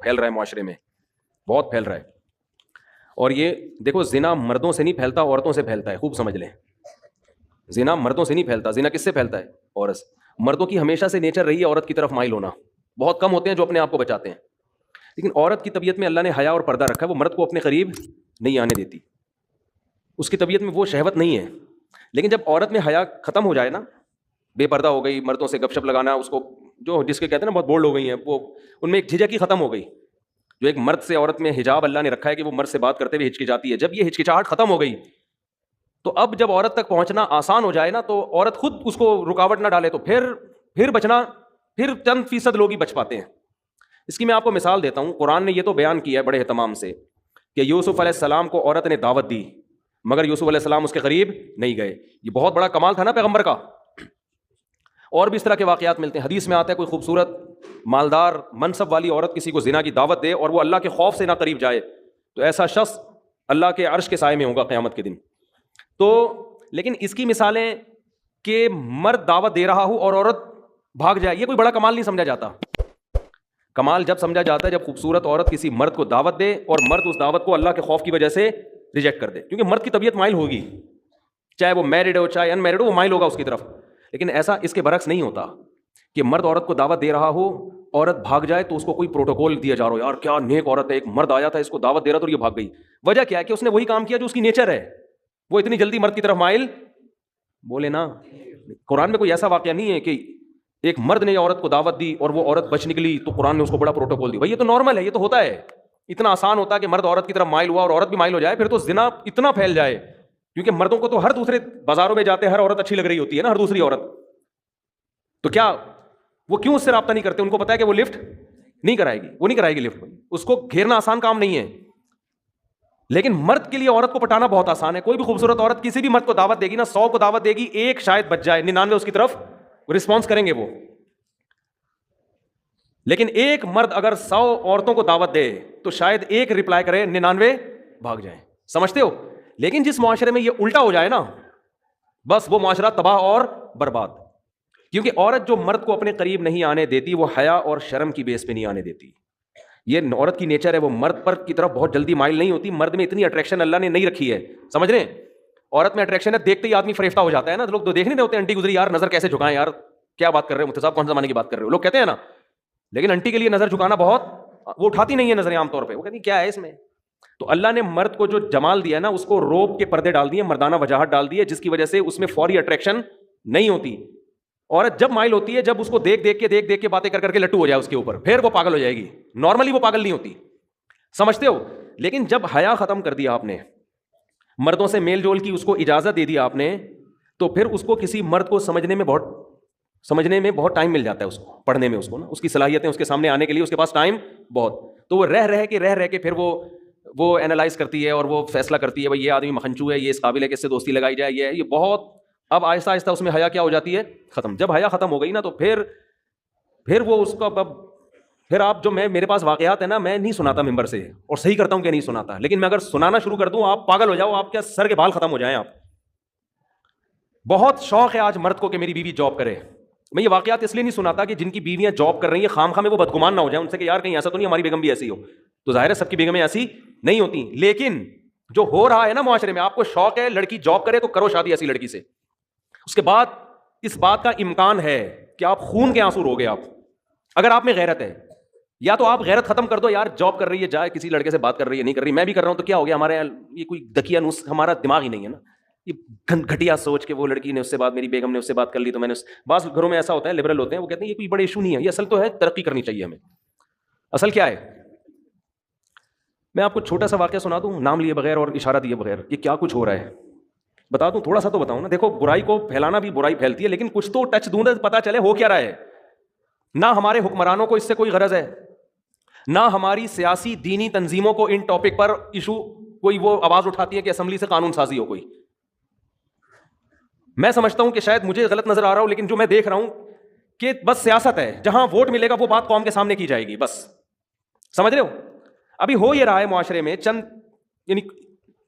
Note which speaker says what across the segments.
Speaker 1: پھیل رہا ہے معاشرے میں، بہت پھیل رہا ہے. اور یہ دیکھو زنا مردوں سے نہیں پھیلتا، عورتوں سے پھیلتا ہے، خوب سمجھ لیں. زنا مردوں سے نہیں پھیلتا، زنا کس سے پھیلتا ہے؟ عورت سے. مردوں کی ہمیشہ سے نیچر رہی ہے عورت کی طرف مائل ہونا، بہت کم ہوتے ہیں جو اپنے آپ کو بچاتے ہیں. لیکن عورت کی طبیعت میں اللہ نے حیا اور پردہ رکھا ہے، وہ مرد کو اپنے قریب نہیں آنے دیتی، اس کی طبیعت میں وہ شہوت نہیں ہے. لیکن جب عورت میں حیا ختم ہو جائے نا، بے پردہ ہو گئی، مردوں سے گپ شپ لگانا، اس کو جو جس کے کہتے ہیں نا بہت بولڈ ہو گئی ہیں، وہ ان میں ایک جھجک ہی ختم ہو گئی. جو ایک مرد سے عورت میں حجاب اللہ نے رکھا ہے کہ وہ مرد سے بات کرتے ہوئے ہچکچاتی ہے، جب یہ ہچکچاہٹ ختم ہو گئی تو اب جب عورت تک پہنچنا آسان ہو جائے نا، تو عورت خود اس کو رکاوٹ نہ ڈالے تو پھر بچنا، پھر چند فیصد لوگ ہی بچ پاتے ہیں. اس کی میں آپ کو مثال دیتا ہوں. قرآن نے یہ تو بیان کیا ہے بڑے اہتمام سے کہ یوسف علیہ السلام کو عورت نے دعوت دی مگر یوسف علیہ السلام اس کے قریب نہیں گئے. یہ بہت بڑا کمال تھا نا پیغمبر کا. اور بھی اس طرح کے واقعات ملتے ہیں. حدیث میں آتا ہے کوئی خوبصورت مالدار منصب والی عورت کسی کو زنا کی دعوت دے اور وہ اللہ کے خوف سے نہ قریب جائے تو ایسا شخص اللہ کے عرش کے سائے میں ہوگا قیامت کے دن. تو لیکن اس کی مثالیں کہ مرد دعوت دے رہا ہو اور عورت بھاگ جائے، یہ کوئی بڑا کمال نہیں سمجھا جاتا. کمال جب سمجھا جاتا ہے جب خوبصورت عورت کسی مرد کو دعوت دے اور مرد اس دعوت کو اللہ کے خوف کی وجہ سے ریجیکٹ کر دے. کیونکہ مرد کی طبیعت مائل ہوگی، چاہے وہ میرڈ ہو چاہے ان میرڈ ہو، وہ مائل ہوگا اس کی طرف. لیکن ایسا اس کے برعکس نہیں ہوتا کہ مرد عورت کو دعوت دے رہا ہو، عورت بھاگ جائے تو اس کو کوئی پروٹوکول دیا جا رہا ہو، یار کیا نیک عورت ہے، ایک مرد آیا تھا اس کو دعوت دے رہا تھا اور یہ بھاگ گئی. وجہ کیا ہے کہ اس نے وہی کام کیا جو اس کی نیچر ہے، وہ اتنی جلدی مرد کی طرف مائل بولے نا. قرآن میں کوئی ایسا واقعہ نہیں ہے کہ ایک مرد نے عورت کو دعوت دی اور وہ عورت بچ نکلی تو قرآن نے اس کو بڑا پروٹوکول دی. بھائی یہ تو نارمل ہے، یہ تو ہوتا ہے. اتنا آسان ہوتا ہے کہ مرد عورت کی طرف مائل ہوا اور عورت بھی مائل ہو جائے، پھر تو زنا اتنا پھیل جائے. کیونکہ مردوں کو تو ہر دوسرے بازاروں میں جاتے ہر عورت اچھی لگ رہی ہوتی ہے نا، ہر دوسری عورت. تو کیا وہ کیوں اس سے رابطہ نہیں کرتے؟ ان کو پتا ہے کہ وہ لفٹ نہیں کرائے گی، وہ نہیں کرائے گی لفٹ. اس کو گھیرنا آسان کام نہیں ہے. لیکن مرد کے لیے عورت کو پٹانا بہت آسان ہے. کوئی بھی خوبصورت عورت کسی بھی مرد کو دعوت دے گی نا، 100 کو دعوت دے گی، ایک شاید بچ جائے، 99 اس کی طرف رسپانس کریں گے وہ. لیکن ایک مرد اگر 100 عورتوں کو دعوت دے تو شاید ایک رپلائی کرے، 99 بھاگ جائیں. سمجھتے ہو؟ لیکن جس معاشرے میں یہ الٹا ہو جائے نا، بس وہ معاشرہ تباہ اور برباد. کیونکہ عورت جو مرد کو اپنے قریب نہیں آنے دیتی، وہ حیا اور شرم کی بیس پہ نہیں آنے دیتی. یہ عورت کی نیچر ہے، وہ مرد پر کی طرف بہت جلدی مائل نہیں ہوتی. مرد میں اتنی اٹریکشن اللہ نے نہیں رکھی ہے، سمجھ رہے ہیں؟ عورت میں اٹریکشن ہے، دیکھتے ہی آدمی فریفتہ ہو جاتا ہے نا. لوگ تو دیکھ نہیں ہوتے، انٹی گزری یار نظر کیسے جھکائیں، یار کیا بات کر رہے ہو مفتی صاحب، کون سے زمانے کی بات کر رہے ہو، لوگ کہتے ہیں نا. لیکن انٹی کے لیے نظر جھکانا بہت، وہ اٹھاتی نہیں ہے نظریں عام طور پہ، وہ کہتی کیا ہے اس میں. تو اللہ نے مرد کو جو جمال دیا نا، اس کو روب کے پردے ڈال دیے، مردانہ وجاہت ڈال دی ہے، جس کی وجہ سے اس میں فوری اٹریکشن نہیں ہوتی. عورت جب مائل ہوتی ہے جب اس کو دیکھ دیکھ کے باتیں کر کے لٹو ہو جائے اس کے اوپر، پھر وہ پاگل ہو جائے گی. نارملی وہ پاگل نہیں ہوتی، سمجھتے ہو؟ لیکن جب حیا ختم کر دیا آپ نے، مردوں سے میل جول کی اس کو اجازت دے دی آپ نے، تو پھر اس کو کسی مرد کو سمجھنے میں بہت ٹائم مل جاتا ہے، اس کو پڑھنے میں، اس کو نا اس کی صلاحیتیں اس کے سامنے آنے کے لیے اس کے پاس ٹائم بہت. تو وہ رہ کے پھر وہ اینالائز کرتی ہے اور وہ فیصلہ کرتی ہے بھائی یہ آدمی مکھنچو ہے، یہ اس قابل ہے کہ اس سے دوستی لگائی جائے، یہ بہت. اب آہستہ آہستہ اس میں حیا کیا ہو جاتی ہے؟ ختم. جب حیا ختم ہو گئی نا تو پھر وہ اس کو پھر آپ جو میرے پاس واقعات ہیں نا، میں نہیں سناتا ممبر سے اور صحیح کرتا ہوں کہ نہیں سناتا، لیکن میں اگر سنانا شروع کر دوں آپ پاگل ہو جاؤ، آپ کے سر کے بال ختم ہو جائیں. آپ بہت شوق ہے آج مرد کو کہ میری بیوی جاب کرے. میں یہ واقعات اس لیے نہیں سناتا کہ جن کی بیویاں جاب کر رہی ہیں خام میں وہ بدگمان نہ ہو جائیں ان سے کہ یار کہیں ایسا تو نہیں ہماری بیگم بھی ایسی ہو. تو ظاہر ہے سب کی بیگمیں ایسی نہیں ہوتی، لیکن جو ہو رہا ہے نا معاشرے میں، آپ کو شوق ہے لڑکی جاب کرے تو کرو شادی ایسی لڑکی سے. اس کے بعد اس بات کا امکان ہے کہ آپ خون کے آنسو روگے. آپ اگر آپ میں غیرت ہے، یا تو آپ غیرت ختم کر دو، یار جاب کر رہی ہے جائے کسی لڑکے سے بات کر رہی ہے نہیں کر رہی، میں بھی کر رہا ہوں تو کیا ہو گیا، ہمارے یہ کوئی دکیا نوس، ہمارا دماغ ہی نہیں ہے نا. یہ گھٹیا سوچ کے وہ لڑکی نے اس سے بات، میری بیگم نے اس سے بات کر لی تو میں نے بعض گھروں میں ایسا ہوتا ہے، لبرل ہوتے ہیں، وہ کہتے ہیں یہ کوئی بڑا ایشو نہیں ہے، یہ اصل تو ہے ترقی کرنی چاہیے ہمیں. اصل کیا ہے؟ میں آپ کو چھوٹا سا واقعہ سنا دوں نام لیے بغیر اور اشارہ دیے بغیر، یہ کیا کچھ ہو رہا ہے بتا دوں، تھوڑا سا تو بتاؤں نا. دیکھو برائی کو پھیلانا بھی برائی پھیلتی ہے، لیکن کچھ تو ٹچ دوں پتا چلے ہو کیا رہا ہے. نہ ہمارے حکمرانوں کو اس سے کوئی غرض ہے، نہ ہماری سیاسی دینی تنظیموں کو ان ٹاپک پر ایشو کوئی وہ آواز اٹھاتی ہے کہ اسمبلی سے قانون سازی ہو کوئی. میں سمجھتا ہوں کہ شاید مجھے غلط نظر آ رہا ہو، لیکن جو میں دیکھ رہا ہوں کہ بس سیاست ہے، جہاں ووٹ ملے گا وہ بات قوم کے سامنے کی جائے گی، بس. سمجھ رہے ہو؟ ابھی ہو یہ رہا ہے معاشرے میں چند، یعنی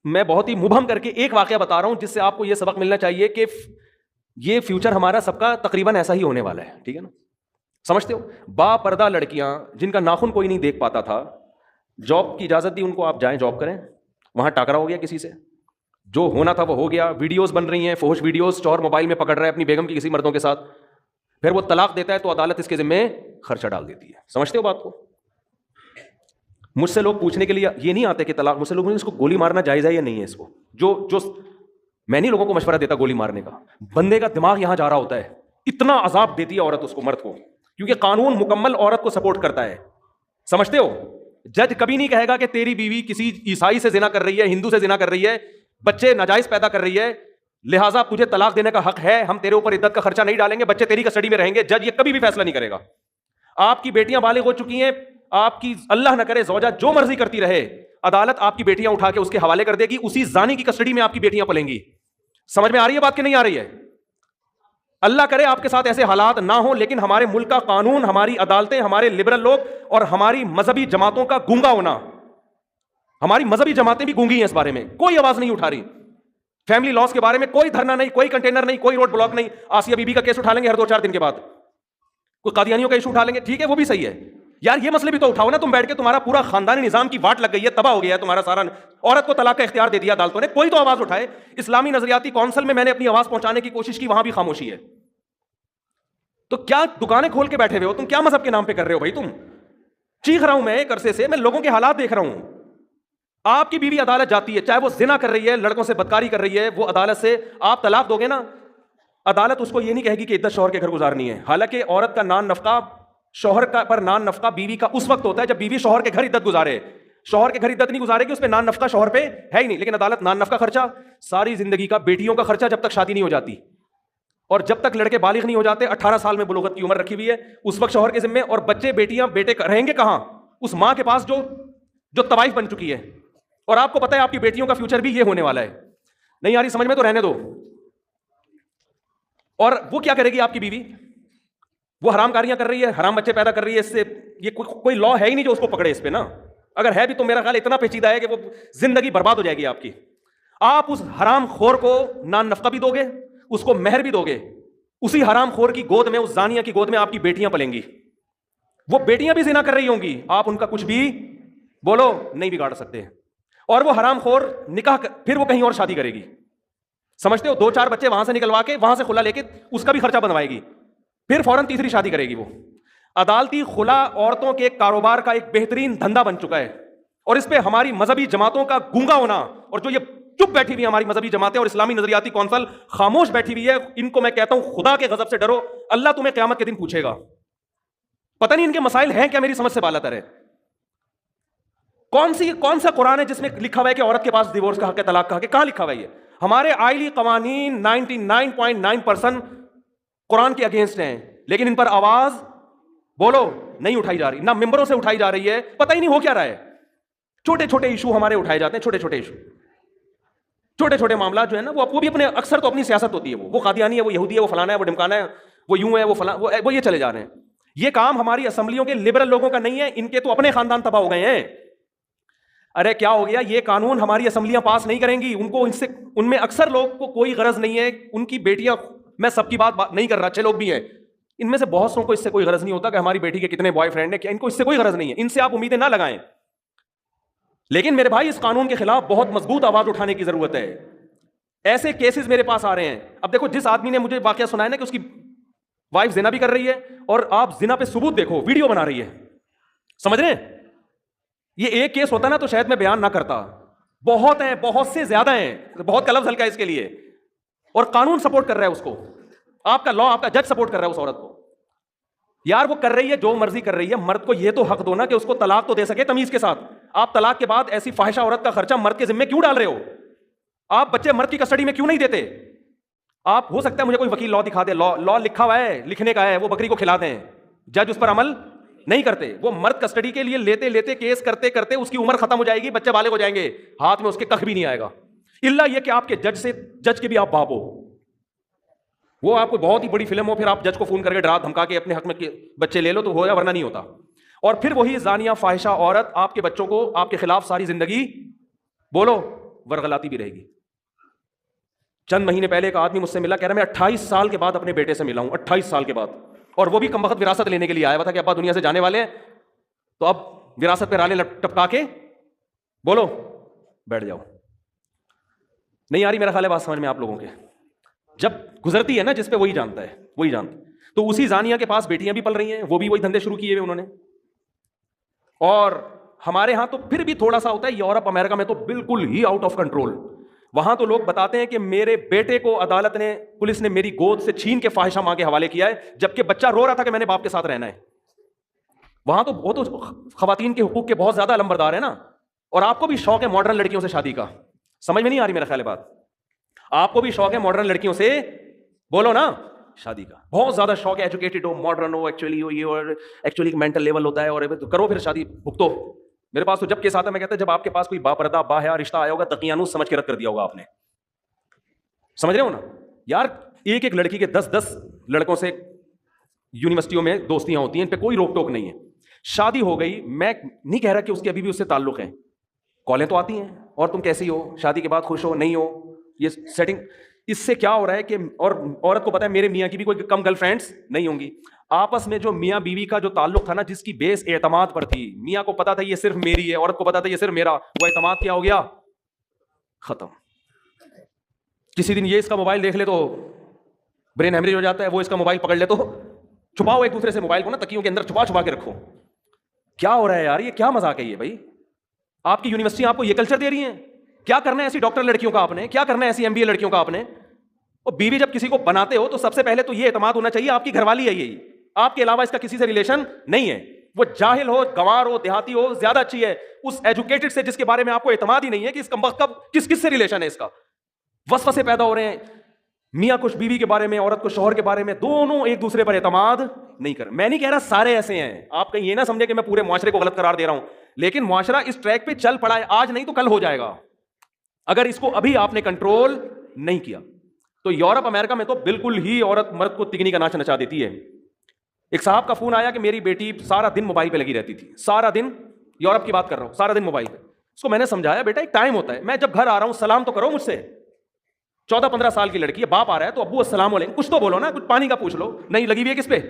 Speaker 1: میں بہت ہی مبہم کر کے ایک واقعہ بتا رہا ہوں جس سے آپ کو یہ سبق ملنا چاہیے کہ یہ فیوچر ہمارا سب کا تقریباً ایسا ہی ہونے والا ہے، ٹھیک ہے نا. سمجھتے ہو؟ با پردہ لڑکیاں جن کا ناخن کوئی نہیں دیکھ پاتا تھا، جاب کی اجازت دی ان کو، آپ جائیں جاب کریں، وہاں ٹاکرا ہو گیا کسی سے، جو ہونا تھا وہ ہو گیا، ویڈیوز بن رہی ہیں فحش ویڈیوز، چور موبائل میں پکڑ رہا ہے اپنی بیگم کی کسی مردوں کے ساتھ، پھر وہ طلاق دیتا ہے تو عدالت اس کے ذمہ خرچہ ڈال دیتی ہے. سمجھتے ہو بات کو؟ مجھ سے لوگ پوچھنے کے لیے یہ نہیں آتے کہ طلاق، مجھ سے لوگ اس کو گولی مارنا جائز ہے یا نہیں ہے، اس کو جو میں نہیں لوگوں کو مشورہ دیتا گولی مارنے کا، بندے کا دماغ یہاں جا رہا ہوتا ہے، اتنا عذاب دیتی ہے عورت اس کو، مرد کو، کیونکہ قانون مکمل عورت کو سپورٹ کرتا ہے. سمجھتے ہو؟ جج کبھی نہیں کہے گا کہ تیری بیوی کسی عیسائی سے زنا کر رہی ہے، ہندو سے زنا کر رہی ہے، بچے ناجائز پیدا کر رہی ہے، لہٰذا تجھے طلاق دینے کا حق ہے، ہم تیرے اوپر عدت کا خرچہ نہیں ڈالیں گے، بچے تیری کسٹڈی میں رہیں گے. جج یہ کبھی بھی فیصلہ نہیں کرے گا. آپ کی بیٹیاں بالغ ہو چکی ہیں، آپ کی اللہ نہ کرے زوجہ جو مرضی کرتی رہے، عدالت آپ کی بیٹیاں اٹھا کے اس کے حوالے کر دے گی، اسی زانی کی کسٹڈی میں آپ کی بیٹیاں پلیں گی. سمجھ میں آ رہی ہے بات کہ نہیں آ رہی ہے؟ اللہ کرے آپ کے ساتھ ایسے حالات نہ ہوں، لیکن ہمارے ملک کا قانون، ہماری عدالتیں، ہمارے لبرل لوگ اور ہماری مذہبی جماعتوں کا گونگا ہونا، ہماری مذہبی جماعتیں بھی گونگی ہیں اس بارے میں، کوئی آواز نہیں اٹھا رہی. فیملی لاس کے بارے میں کوئی دھرنا نہیں، کوئی کنٹینر نہیں، کوئی روڈ بلاک نہیں. آسیہ بی بی کا کیس اٹھا لیں گے ہر 2-4 دن کے بعد، کوئی قادیانیوں کا ایشو اٹھا لیں گے، ٹھیک ہے وہ بھی صحیح ہے یار، یہ مسئلے بھی تو اٹھاؤ نا. تم بیٹھ کے تمہارا پورا خاندانی نظام کی واٹ لگ گئی ہے، تباہ ہو گیا ہے تمہارا سارا، عورت کو طلاق کا اختیار دے دیا عدالتوں نے، کوئی تو آواز اٹھائے. اسلامی نظریاتی کونسل میں نے اپنی آواز پہنچانے کی کوشش کی، وہاں بھی خاموشی ہے. تو کیا دکانیں کھول کے بیٹھے ہوئے ہو تم؟ کیا مذہب کے نام پہ کر رہے ہو بھائی تم؟ چیخ رہا ہوں میں ایک عرصے سے، میں لوگوں کے حالات دیکھ رہا ہوں. آپ کی بیوی عدالت جاتی ہے، چاہے وہ زنا کر رہی ہے، لڑکوں سے بدکاری کر رہی ہے، وہ عدالت سے آپ طلاق دو گے نا، عدالت اس کو یہ نہیں کہے گی کہ عدت شوہر کے گھر گزارنی ہے. حالانکہ عورت کا نان نفقہ، شوہر کا پر نان نفقہ بیوی کا اس وقت ہوتا ہے جب بیوی شوہر کے گھر عدت گزارے. شوہر کے گھر عدت نہیں گزارے گی، اس پہ نان نفقہ شوہر پہ ہے ہی نہیں. لیکن عدالت نان نفقہ خرچہ ساری زندگی کا، بیٹیوں کا خرچہ جب تک شادی نہیں ہو جاتی، اور جب تک لڑکے بالغ نہیں ہو جاتے، 18 سال میں بلوغت کی عمر رکھی ہوئی ہے، اس وقت شوہر کے ذمے. اور بچے بیٹیاں بیٹے رہیں گے کہاں؟ اس ماں کے پاس جو طوائف بن چکی ہے. اور آپ کو پتا ہے آپ کی بیٹیوں کا فیوچر بھی یہ ہونے والا ہے. نہیں آ رہی سمجھ میں تو رہنے دو. اور وہ کیا کرے گی آپ کی بیوی؟ وہ حرام کاریاں کر رہی ہے، حرام بچے پیدا کر رہی ہے، اس سے یہ کوئی لا ہے ہی نہیں جو اس کو پکڑے اس پہ نا. اگر ہے بھی تو میرا خیال اتنا پیچیدہ ہے کہ وہ زندگی برباد ہو جائے گی آپ کی. آپ اس حرام خور کو نان نفقہ بھی دو گے، اس کو مہر بھی دو گے، اسی حرام خور کی گود میں، اس زانیہ کی گود میں آپ کی بیٹیاں پلیں گی. وہ بیٹیاں بھی زنا کر رہی ہوں گی، آپ ان کا کچھ بھی بولو نہیں بگاڑ سکتے. اور وہ حرام خور نکاح پھر وہ کہیں اور شادی کرے گی. سمجھتے ہو؟ 2-4 بچے وہاں سے نکلوا کے، وہاں سے خلا لے کے اس کا بھی خرچہ بنوائے گی، پھر فوراً تیسری شادی کرے گی. وہ عدالتی خلا عورتوں کے کاروبار کا ایک بہترین دھندا بن چکا ہے. اور اس پہ ہماری مذہبی جماعتوں کا گونگا ہونا، اور جو یہ چپ بیٹھی ہوئی ہماری مذہبی جماعتیں اور اسلامی نظریاتی کونسل خاموش بیٹھی ہوئی ہے، ان کو میں کہتا ہوں خدا کے غضب سے ڈرو. اللہ تمہیں قیامت کے دن پوچھے گا. پتہ نہیں ان کے مسائل ہیں کیا، میری سمجھ سے بالا تر ہے. کون سا قرآن ہے جس میں لکھا ہوا ہے کہ عورت کے پاس ڈیورس کا حق ہے، طلاق کا حق ہے؟ کہاں لکھا ہوا ہے یہ؟ ہمارے آئلی قوانین 99.9% قرآن کے اگینسٹ ہیں، لیکن ان پر آواز بولو نہیں اٹھائی جا رہی، نہ ممبروں سے اٹھائی جا رہی ہے. پتہ ہی نہیں ہو کیا رہا ہے. چھوٹے چھوٹے ایشو ہمارے اٹھائے جاتے ہیں، چھوٹے چھوٹے ایشو، چھوٹے چھوٹے معاملات جو ہے نا، وہ بھی اپنے اکثر تو اپنی سیاست ہوتی ہے، وہ قادیانی ہے، وہ یہودی ہے، وہ فلانا ہے، وہ ڈمکانا ہے، وہ یوں ہے، وہ فلاں، وہ یہ چلے جا رہے ہیں. یہ کام ہماری اسمبلیوں کے لبرل لوگوں کا نہیں ہے، ان کے تو اپنے خاندان تباہ ہو گئے ہیں. ارے کیا ہو گیا؟ یہ قانون ہماری اسمبلیاں پاس نہیں کریں گی. ان میں اکثر لوگ کو کوئی غرض نہیں ہے، ان کی بیٹیاں، میں سب کی بات نہیں کر رہا، اچھے لوگ بھی ہیں، ان میں سے بہت سو کو اس سے کوئی غرض نہیں ہوتا کہ ہماری بیٹی کے کتنے بوائے فرینڈ ہیں، کیا ان کو اس سے کوئی غرض نہیں ہے. ان سے آپ امیدیں نہ لگائیں. لیکن میرے بھائی اس قانون کے خلاف بہت مضبوط آواز اٹھانے کی ضرورت ہے. ایسے کیسز میرے پاس آ رہے ہیں. اب دیکھو جس آدمی نے مجھے واقعہ سنایا نا کہ اس کی وائف زنا بھی کر رہی ہے، اور آپ زنا پہ ثبوت دیکھو، ویڈیو بنا رہی ہے. سمجھ رہے ہیں؟ یہ ایک کیس ہوتا نا تو شاید میں بیان نہ کرتا. بہت ہیں، بہت سے زیادہ ہیں، بہت کا لفظ ہلکا ہے اس کے لیے. اور قانون سپورٹ کر رہا ہے اس کو، آپ کا لا، آپ کا جج سپورٹ کر رہا ہے اس عورت کو. یار وہ کر رہی ہے جو مرضی کر رہی ہے، مرد کو یہ تو حق دو نا کہ اس کو طلاق تو دے سکے تمیز کے ساتھ. آپ طلاق کے بعد ایسی فاحشہ عورت کا خرچہ مرد کے ذمے کیوں ڈال رہے ہو؟ آپ بچے مرد کی کسٹڈی میں کیوں نہیں دیتے؟ آپ ہو سکتا ہے مجھے کوئی وکیل لا دکھا دے، لا لکھا ہوا ہے، لکھنے کا ہے، وہ بکری کو کھلا دیں، جج اس پر عمل نہیں کرتے. وہ مرد کسٹڈی کے لیے لیتے لیتے کیس کرتے کرتے اس کی عمر ختم ہو جائے گی، بچے بالغ ہو جائیں گے، ہاتھ میں اس کے کخ بھی نہیں آئے گا، الا یہ کہ آپ کے جج کے بھی آپ باپ ہو. وہ آپ کو بہت ہی بڑی فلم ہو، پھر آپ جج کو فون کر کے ڈرا دھمکا کے اپنے حق میں بچے لے لو تو ہو جائے، ورنہ نہیں ہوتا. اور پھر وہی زانیہ فاحشہ عورت آپ کے بچوں کو آپ کے خلاف ساری زندگی بولو ورغلاتی بھی رہے گی. چند مہینے پہلے ایک آدمی مجھ سے ملا، کہہ رہا میں 28 سال کے بعد اپنے بیٹے سے ملا ہوں، 28 سال کے بعد. اور وہ بھی کمبخت وراثت لینے کے لیے آیا ہوا تھا کہ ابا دنیا سے جانے والے ہیں، تو اب وراثت پہ رالے ٹپکا کے بولو بیٹھ جاؤ. نہیں آ رہی میرا خیال ہے بات سمجھ میں آپ لوگوں کے؟ جب گزرتی ہے نا جس پہ وہی جانتا ہے، وہی جانتا ہے. تو اسی زانیہ کے پاس بیٹیاں بھی پل رہی ہیں، وہ بھی وہی دھندے شروع کیے ہوئے انہوں نے. اور ہمارے ہاں تو پھر بھی تھوڑا سا ہوتا ہے، یورپ امریکہ میں تو بالکل ہی آؤٹ آف کنٹرول. وہاں تو لوگ بتاتے ہیں کہ میرے بیٹے کو عدالت نے، پولیس نے میری گود سے چھین کے فاحشہ ماں کے حوالے کیا ہے، جبکہ بچہ رو رہا تھا کہ میں نے باپ کے ساتھ رہنا ہے. وہاں تو وہ تو خواتین کے حقوق کے بہت زیادہ علمبردار ہے نا. اور آپ کو بھی شوق ہے ماڈرن لڑکیوں سے شادی کا، سمجھ میں نہیں آ رہی میرا خیال ہے بات؟ آپ کو بھی شوق ہے ماڈرن لڑکیوں سے، بولو نا، شادی کا بہت زیادہ شوق ہے. ایجوکیٹڈ ہو، ماڈرن ہو، ایکچولی یہ اور ایکچولی مینٹل لیول ہوتا ہے، اور کرو پھر شادی بھگتو. میرے پاس تو جب کیس آتا ہے میں کہتا ہے جب آپ کے پاس کوئی باپردہ باحیا رشتہ آیا ہوگا تقیانوس سمجھ کے رد کر دیا ہوگا آپ نے. سمجھ رہے ہو نا یار؟ ایک ایک لڑکی کے 10 لڑکوں سے یونیورسٹیوں میں دوستیاں ہوتی ہیں، ان پہ کوئی روک ٹوک نہیں ہے. شادی ہو گئی، میں نہیں کہہ رہا کہ اس کے ابھی بھی اس سے تعلق ہیں، کالیں تو آتی ہیں، اور تم کیسی ہو، شادی کے بعد خوش ہو نہیں ہو، یہ سیٹنگ. اس سے کیا ہو رہا ہے کہ اور عورت کو پتا ہے میرے میاں کی بھی کوئی کم گرل فرینڈس نہیں ہوں گی. آپس میں جو میاں بیوی کا جو تعلق تھا نا، جس کی بیس اعتماد پر تھی، میاں کو پتا تھا یہ صرف میری ہے، عورت کو پتا تھا یہ صرف میرا، وہ اعتماد کیا ہو گیا؟ ختم. کسی دن یہ اس کا موبائل دیکھ لے تو برین ہیمریج ہو جاتا ہے، وہ اس کا موبائل پکڑ لے تو چھپاؤ ایک دوسرے سے موبائل کو نا، تکیوں کے اندر چھپا کے رکھو. کیا ہو رہا ہے یار؟ یہ کیا مذاق ہے یہ بھائی؟ آپ کی یونیورسٹی آپ کو یہ کلچر دے رہی ہیں؟ کیا کرنا ہے ایسی ڈاکٹر لڑکیوں کا آپ نے؟ کیا کرنا ہے ایسی MBA لڑکیوں کا آپ نے؟ اور بیوی جب کسی کو بناتے ہو تو سب سے پہلے تو یہ اعتماد ہونا چاہیے آپ کی گھر والی ہے، یہی آپ کے علاوہ اس کا کسی سے ریلیشن نہیں ہے. وہ جاہل ہو، گنوار ہو، دیہاتی ہو، زیادہ اچھی ہے اس ایجوکیٹڈ سے جس کے بارے میں آپ کو اعتماد ہی نہیں ہے کہ اس کمبخت کا کس سے ریلیشن ہے. اس کا وسوسے پیدا ہو رہے ہیں. میاں کچھ بیوی کے بارے میں، عورت کو شوہر کے بارے میں، دونوں ایک دوسرے پر اعتماد نہیں کر. میں نہیں کہہ رہا سارے ایسے ہیں، آپ کہیں یہ نہ سمجھے کہ میں پورے معاشرے کو غلط قرار دے رہا ہوں، لیکن معاشرہ اس ٹریک پہ چل پڑا ہے، آج نہیں تو کل ہو جائے گا اگر اس کو ابھی آپ نے کنٹرول نہیں کیا. تو یورپ امریکہ میں تو بالکل ہی عورت مرد کو تگنی کا ناچ نچا دیتی ہے. ایک صاحب کا فون آیا کہ میری بیٹی سارا دن موبائل پہ لگی رہتی تھی، سارا دن، یورپ کی بات کر رہا ہوں، سارا دن موبائل پہ. اس کو میں نے سمجھایا بیٹا ایک ٹائم ہوتا ہے، میں جب گھر آ رہا ہوں سلام تو کرو مجھ سے. 14-15 سال کی لڑکی ہے، باپ آ رہا ہے تو ابو السلام علیکم کچھ تو بولو نا، کچھ پانی کا پوچھ لو. نہیں، لگی ہوئی ہے کس پہ؟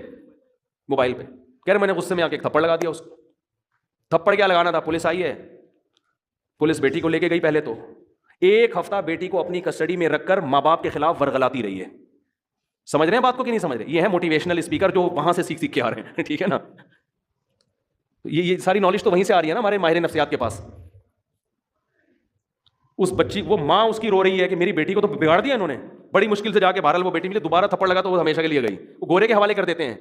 Speaker 1: موبائل پہ. کہہ رہے میں نے غصے میں آ کے ایک تھپڑ لگا دیا اس کو. تھپڑ کیا لگانا تھا، پولیس آئی ہے، پولیس بیٹی کو لے کے گئی. پہلے تو 1 ہفتہ بیٹی کو اپنی کسٹڈی میں رکھ کر ماں باپ کے خلاف ورغلاتی رہی ہے. سمجھ رہے ہیں بات کو کہ نہیں سمجھ رہے؟ یہ ہے موٹیویشنل اسپیکر جو وہاں سے سیکھ کے آ رہے ہیں، ٹھیک ہے نا. یہ ساری نالج تو وہیں سے آ رہی ہے نا ہمارے ماہر نفسیات کے پاس. اس بچی، وہ ماں اس کی رو رہی ہے کہ میری بیٹی کو تو بگاڑ دیا انہوں نے. بڑی مشکل سے جا کے بہرحال وہ بیٹی ملی، دوبارہ تھپڑ لگا تو وہ ہمیشہ کے لیے گئی. وہ گورے کے حوالے کر دیتے ہیں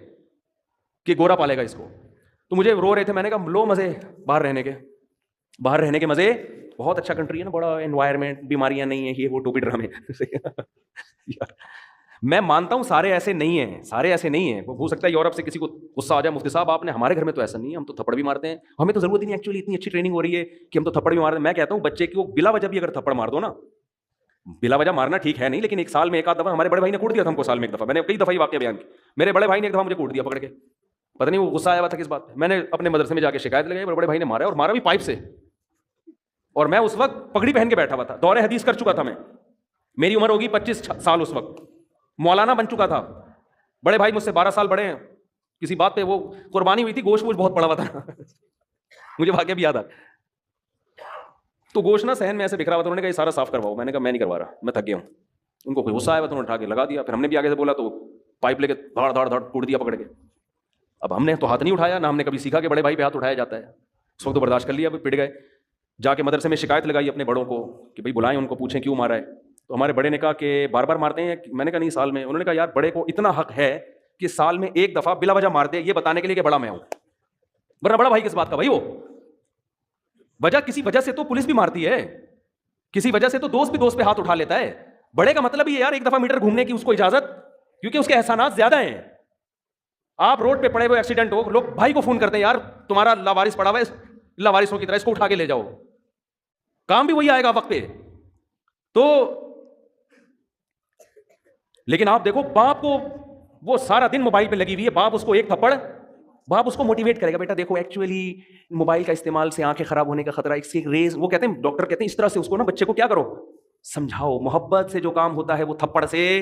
Speaker 1: کہ گورا پالے گا اس کو. تو مجھے رو رہے تھے، میں نے کہا لو مزے باہر رہنے کے مزے. بہت اچھا کنٹری ہے نا، بڑا انوائرمنٹ، بیماریاں نہیں ہیں، یہ وہ ٹوپی ڈرامے. میں مانتا ہوں سارے ایسے نہیں ہیں. وہ ہو سکتا ہے یورپ سے کسی کو غصہ آ جائے، مفتی صاحب آپ نے، ہمارے گھر میں تو ایسا نہیں ہے، ہم تو تھپڑ بھی مارتے ہیں، ہمیں تو ضرورت ہی نہیں، ایکچولی اتنی اچھی ٹریننگ ہو رہی ہے کہ ہم تو تھپڑ بھی مارتے ہیں. میں کہتا ہوں بچے کو بلا وجہ بھی اگر تھپڑ مار دو نا، بلا وجہ مارنا ٹھیک ہے نہیں، لیکن ایک سال میں ایک آدھ دفعہ، ہمارے بڑے بھائی نے کوٹ دیا تھا ہم کو سال میں ایک دفعہ. میں نے کئی دفعہ یہ واقعہ بیان کیا. میرے بڑے بھائی نے ایک دفعہ مجھے کوٹ دیا پکڑ کے، پتہ نہیں وہ غصہ آیا ہوا تھا کس بات پہ. میں نے اپنے مدرسے میں جا کے شکایت لگائی، بڑے بھائی نے مارا، اور مارا بھی پائپ سے. اور میں اس وقت پگڑی پہن کے بیٹھا ہوا تھا، دور حدیث کر چکا تھا میں، میری عمر ہوگی 25 سال اس وقت، مولانا بن چکا تھا. بڑے بھائی مجھ سے 12 سال بڑے ہیں. کسی بات پہ وہ قربانی ہوئی تھی، گوشت بہت پڑا ہوا تھا. مجھے واقعہ بھی یاد آ، تو گوشت نا صحن میں ایسے بکھرا ہوا تھا. انہوں نے کہا یہ سارا صاف کرواؤ. میں نے کہا میں نہیں کروا رہا، میں تھک گیا ہوں. ان کو کوئی غصہ آیا ہوا تو انہوں نے اٹھا کے لگا دیا. پھر ہم نے بھی آگے سے بولا تو پائپ لے کے دھاڑ دھاڑ دھاڑ ٹوٹ دیا پکڑ کے. اب ہم نے تو ہاتھ نہیں اٹھایا، نہ ہم نے کبھی سیکھا کہ بڑے بھائی پہ ہاتھ اٹھایا جاتا ہے. اس وقت تو برداشت کر لیا، پٹ گئے. جا کے مدرسے میں شکایت لگائی اپنے بڑوں کو کہ بھائی بلائیں ان کو، پوچھیں کیوں مارا ہے. تو ہمارے بڑے نے کہا کہ بار بار مارتے ہیں. میں نے کہا نہیں، سال میں. انہوں نے کہا یار بڑے کو اتنا حق ہے کہ سال میں ایک دفعہ بلا وجہ مار دے، یہ بتانے کے لیے کہ بڑا میں ہوں، ورنہ بڑا بھائی کس بات کا بھائی. وہ وجہ کسی وجہ سے تو پولیس بھی مارتی ہے، کسی وجہ سے تو دوست بھی دوست پہ ہاتھ اٹھا لیتا ہے. بڑے کا مطلب یہ یار ایک دفعہ میٹر گھومنے کی اس کو اجازت، کیونکہ اس کے احسانات زیادہ ہیں. آپ روڈ پہ پڑے ہوئے ایکسیڈنٹ ہو، لوگ بھائی کو فون کرتے ہیں یار تمہارا لاوارث پڑا ہوا ہے، لاوارثوں کی طرح اس کو اٹھا کے لے جاؤ. کام بھی وہی آئے گا وقت پہ. تو لیکن آپ دیکھو باپ کو، وہ سارا دن موبائل پہ لگی ہوئی ہے، باپ اس کو ایک تھپڑ، باپ اس کو موٹیویٹ کرے گا بیٹا دیکھو ایکچولی موبائل کا استعمال سے آنکھیں خراب ہونے کا خطرہ ہے، اس سے ریز، وہ کہتے ہیں ڈاکٹر کہتے ہیں اس طرح سے اس کو نا بچے کو کیا کرو، سمجھاؤ. محبت سے جو کام ہوتا ہے وہ تھپڑ سے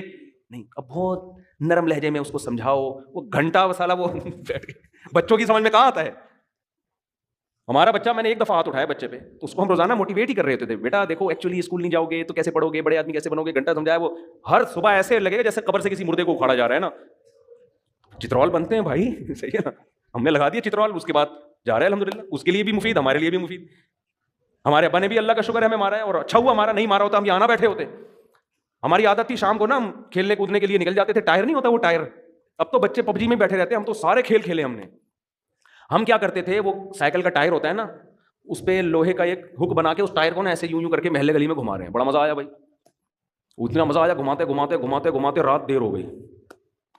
Speaker 1: نہیں. اب بہت نرم لہجے میں اس کو سمجھاؤ, وہ گھنٹہ سالہ وہ بچوں کی سمجھ میں کہاں آتا ہے. ہمارا بچہ, میں نے ایک دفعہ ہاتھ اٹھایا بچے پہ, تو اس کو ہم روزانہ موٹیویٹ ہی کر رہے ہوتے تھے, بیٹا دیکھو ایکچولی اسکول نہیں جاؤ گے تو کیسے پڑھو گے, بڑے آدمی کیسے بنو گے, گھنٹہ سمجھایا, وہ ہر صبح ایسے لگے گا جیسے قبر سے کسی مردے کو اکھاڑا جا رہا ہے نا. چترول بنتے ہیں بھائی, صحیح ہے نا, ہم نے لگا دیا چترول, اس کے بعد جا رہے ہیں الحمدللہ, اس کے لیے بھی مفید, ہمارے لیے بھی مفید. ہمارے ابا نے بھی اللہ کا شکر ہے ہمیں مارا ہے, اور اچھا ہوا ہمارا, نہیں مارا ہوتا ہم یہاں نہ بیٹھے ہوتے. ہماری عادت تھی شام کو نا ہم کھیلنے کودنے کے لیے نکل جاتے تھے, ٹائر نہیں ہوتا وہ ٹائر, اب تو بچے پب جی میں بیٹھے رہتے ہیں, ہم تو سارے کھیل کھیلے ہم نے. ہم کیا کرتے تھے, وہ سائیکل کا ٹائر ہوتا ہے نا, اس پہ لوہے کا ایک ہک بنا کے اس ٹائر کو نا ایسے یوں کر کے محلے گلی میں گھما رہے ہیں, بڑا مزہ آیا بھائی, اتنا مزہ آیا, گھماتے گھماتے گھماتے گھماتے رات دیر ہو گئی.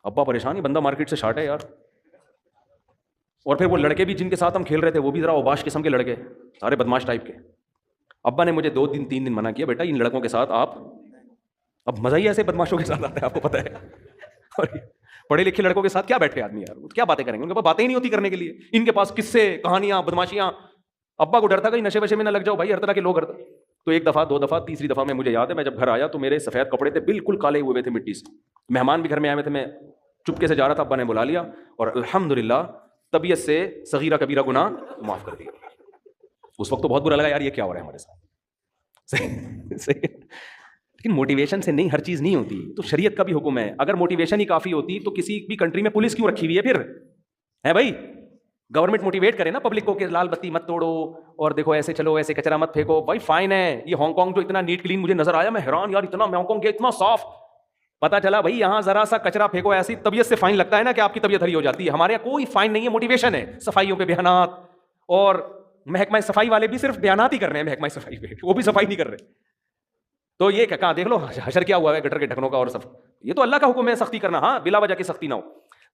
Speaker 1: ابا پریشان, بندہ مارکیٹ سے شارٹ ہے یار. اور پھر وہ لڑکے بھی جن کے ساتھ ہم کھیل رہے تھے وہ بھی ذرا اوباش قسم کے لڑکے, سارے بدماش ٹائپ کے. ابا نے مجھے 2 دن 3 دن منع کیا, بیٹا ان لڑکوں کے ساتھ آپ, اب مزہ ہی ایسے بدماشوں کے ساتھ آتا ہے آپ کو پتہ ہے, اور پڑھے لکھے لڑکوں کے ساتھ کیا بیٹھے آدمی یار, کیا باتیں کریں گے, ان کے پاس باتیں ہی نہیں ہوتی کرنے کے لیے, ان کے پاس قصے کہانیاں بدماشیاں. ابا کو ڈر تھا کہیں نشے وشے میں نہ لگ جاؤ بھائی, ہر طرح کے لوگ کرتے. تو ایک دفعہ 2 دفعہ تیسری دفعہ میں مجھے یاد ہے, میں جب گھر آیا تو میرے سفید کپڑے تھے بالکل کالے ہوئے تھے مٹی سے, مہمان بھی گھر میں آئے ہوئے تھے, میں چپکے سے جا رہا تھا, ابا نے بلا لیا اور الحمدللہ طبیعت سے صغیرہ کبیرہ گناہ معاف کر دیا. اس وقت تو بہت برا لگا یار, یہ کیا ہو رہا ہے ہمارے ساتھ. صحیح. لیکن موٹیویشن سے نہیں, ہر چیز نہیں ہوتی. تو شریعت کا بھی حکم ہے, اگر موٹیویشن ہی کافی ہوتی تو کسی بھی کنٹری میں پولیس کیوں رکھی ہوئی ہے پھر, ہے بھائی. گورنمنٹ موٹیویٹ کرے نا پبلک کو کہ لال بتی مت توڑو, اور دیکھو ایسے چلو, ایسے کچرا مت پھینکو, بھائی فائن ہے. یہ ہانگ کانگ جو اتنا نیٹ کلین مجھے نظر آیا, میں حیران یار, اتنا ہانگ کانگ اتنا صاف, پتا چلا بھائی یہاں ذرا سا کچرا پھینکو ایسی طبیعت سے فائن لگتا ہے نا کہ آپ کی طبیعت ہری ہو جاتی ہے. ہمارے یہاں کوئی فائن نہیں ہے, موٹیویشن ہے, صفائیوں پہ بیانات, اور محکمہ صفائی والے بھی صرف بیانات ہی کر رہے ہیں محکمہ صفائی پہ, وہ بھی صفائی نہیں کر رہے. تو یہ کہاں دیکھ لو حشر کیا ہوا ہے گٹر کے ڈھکنوں کا, اور سب یہ تو اللہ کا حکم ہے سختی کرنا, ہاں بلا وجہ کی سختی نہ ہو.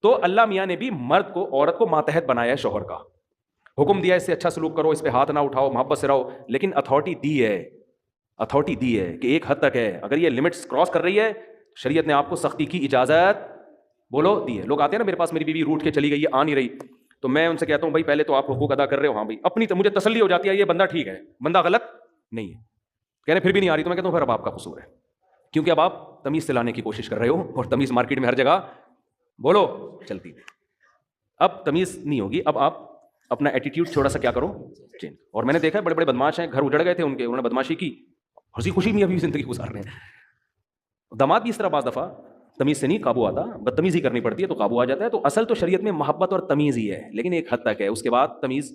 Speaker 1: تو اللہ میاں نے بھی مرد کو عورت کو ماتحت بنایا ہے, شوہر کا حکم دیا ہے اس سے اچھا سلوک کرو, اس پہ ہاتھ نہ اٹھاؤ, محبت سے رہو, لیکن اتھارٹی دی ہے کہ ایک حد تک ہے. اگر یہ لمٹس کراس کر رہی ہے, شریعت نے آپ کو سختی کی اجازت بولو دی ہے. لوگ آتے ہیں نا میرے پاس, میری بیوی روٹ کے چلی گئی ہے, آ نہیں رہی, تو میں ان سے کہتا ہوں بھائی پہلے تو آپ حقوق ادا کر رہے ہو, ہاں بھائی اپنی مجھے تسلی ہو جاتی ہے یہ بندہ ٹھیک ہے, بندہ غلط نہیں ہے. کہنے پھر بھی نہیں آ رہی, تو میں کہتا ہوں پھر اب آپ کا قصور ہے, کیونکہ اب آپ تمیز سے لانے کی کوشش کر رہے ہو, اور تمیز مارکیٹ میں ہر جگہ بولو چلتی ہے. اب تمیز نہیں ہوگی, اب آپ اپنا ایٹیٹیوڈ تھوڑا سا کیا کرو چینج. اور میں نے دیکھا ہے بڑے بڑے بدماش ہیں, گھر اجڑ گئے تھے ان کے, انہوں نے بدماشی کی, ہنسی خوشی میں ابھی زندگی گزار رہے ہیں. داماد بھی اس طرح بعض دفعہ تمیز سے نہیں قابو آتا, بدتمیزی کرنی پڑتی ہے تو قابو آ جاتا ہے. تو اصل تو شریعت میں محبت اور تمیز ہی ہے, لیکن ایک حد تک ہے, اس کے بعد تمیز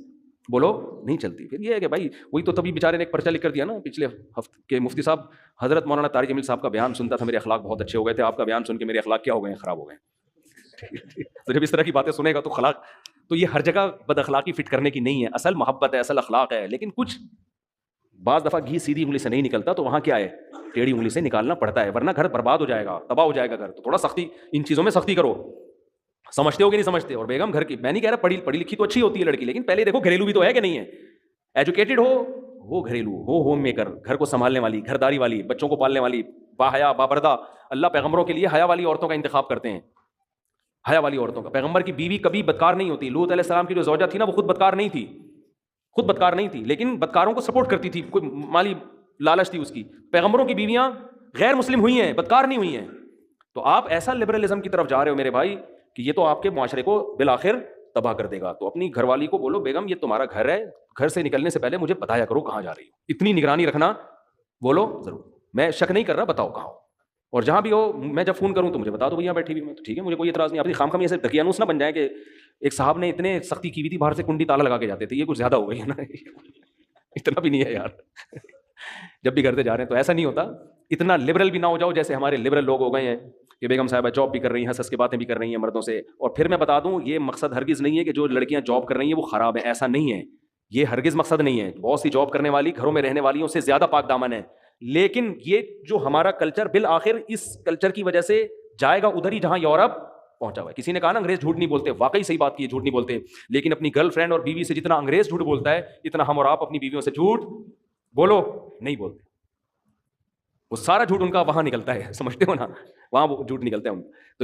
Speaker 1: بولو نہیں چلتی. پھر یہ ہے کہ بھائی وہی تو تبھی بیچارے نے ایک پرچہ لکھ کر دیا نا پچھلے ہفتے کے مفتی صاحب حضرت مولانا طارق جمیل صاحب کا بیان سنتا تھا, میرے اخلاق بہت اچھے ہو گئے تھے, آپ کا بیان سن کے میرے اخلاق کیا ہو گئے ہیں, خراب ہو گئے. تو جب اس طرح کی باتیں سنے گا تو اخلاق, تو یہ ہر جگہ بد اخلاقی فٹ کرنے کی نہیں ہے, اصل محبت ہے, اصل اخلاق ہے. لیکن کچھ بعض دفعہ گھی سیدھی انگلی سے نہیں نکلتا, تو وہاں کیا ہے, ٹیڑھی انگلی سے نکالنا پڑتا ہے, ورنہ گھر برباد ہو جائے گا, تباہ ہو جائے گا گھر. تو تھوڑا سختی, ان چیزوں میں سختی کرو. سمجھتے ہو کہ نہیں سمجھتے؟ اور بیگم گھر کی, میں نہیں کہہ رہا پڑھی لکھی تو اچھی ہوتی ہے لڑکی, لیکن پہلے دیکھو گھریلو بھی تو ہے کہ نہیں ہے. ایجوکیٹڈ ہو وہ گھریلو ہو, ہوم میکر, گھر کو سنبھالنے والی, گھرداری والی, بچوں کو پالنے والی, باحیا بابردہ. اللہ پیغمبروں کے لیے حیا والی عورتوں کا انتخاب کرتے ہیں, حیا والی عورتوں کا. پیغمبر کی بیوی کبھی بدکار نہیں ہوتی. لوط علیہ السلام کی جو زوجہ تھی نا, وہ خود بدکار نہیں تھی, لیکن بدکاروں کو سپورٹ کرتی تھی, کوئی مالی لالچ تھی اس کی. پیغمبروں کی بیویاں غیر مسلم ہوئی ہیں, بدکار نہیں ہوئی ہیں. تو آپ ایسا لبرلزم کی طرف جا رہے ہو میرے بھائی کہ یہ تو آپ کے معاشرے کو بالآخر تباہ کر دے گا. تو اپنی گھر والی کو بولو, بیگم یہ تمہارا گھر ہے, گھر سے نکلنے سے پہلے مجھے بتایا کرو کہاں جا رہی ہو, اتنی نگرانی رکھنا. بولو ضرور, میں شک نہیں کر رہا, بتاؤ کہاں ہو, اور جہاں بھی ہو میں جب فون کروں تو مجھے بتا دو یہاں بیٹھی ہوئی میں, تو ٹھیک ہے, مجھے کوئی اعتراض نہیں. اپنی خام ایسے دقیانوس نہ بن جائے کہ ایک صاحب نے اتنے سختی کی ہوئی تھی, باہر سے کنڈی تالا لگا کے جاتے تھے, یہ کچھ زیادہ ہو گئی ہے نا. اتنا بھی نہیں ہے یار, جب بھی گھر سے جا رہے ہیں تو ایسا نہیں ہوتا. اتنا لبرل بھی نہ ہو جاؤ جیسے ہمارے لبرل لوگ ہو گئے ہیں کہ بیگم صاحبہ جاب بھی کر رہی ہیں, ہنس کے باتیں بھی کر رہی ہیں مردوں سے. اور پھر میں بتا دوں, یہ مقصد ہرگز نہیں ہے کہ جو لڑکیاں جاب کر رہی ہیں وہ خراب ہیں, ایسا نہیں ہے, یہ ہرگز مقصد نہیں ہے. بہت سی جاب کرنے والی گھروں میں رہنے والیوں سے زیادہ پاک دامن ہے. لیکن یہ جو ہمارا کلچر بالآخر اس کلچر کی وجہ سے جائے گا ادھر ہی جہاں یورپ پہنچا ہوا ہے. کسی نے کہا نا انگریز جھوٹ نہیں بولتے, واقعی صحیح بات کی ہے, جھوٹ نہیں بولتے. لیکن اپنی گرل فرینڈ اور بیوی سے جتنا انگریز جھوٹ بولتا ہے, اتنا ہم اور آپ اپنی بیویوں سے جھوٹ بولو نہیں بولتے. وہ سارا جھوٹ ان کا وہاں نکلتا ہے, سمجھتے ہو نا, وہاں وہ جھوٹ نکلتا ہے ان.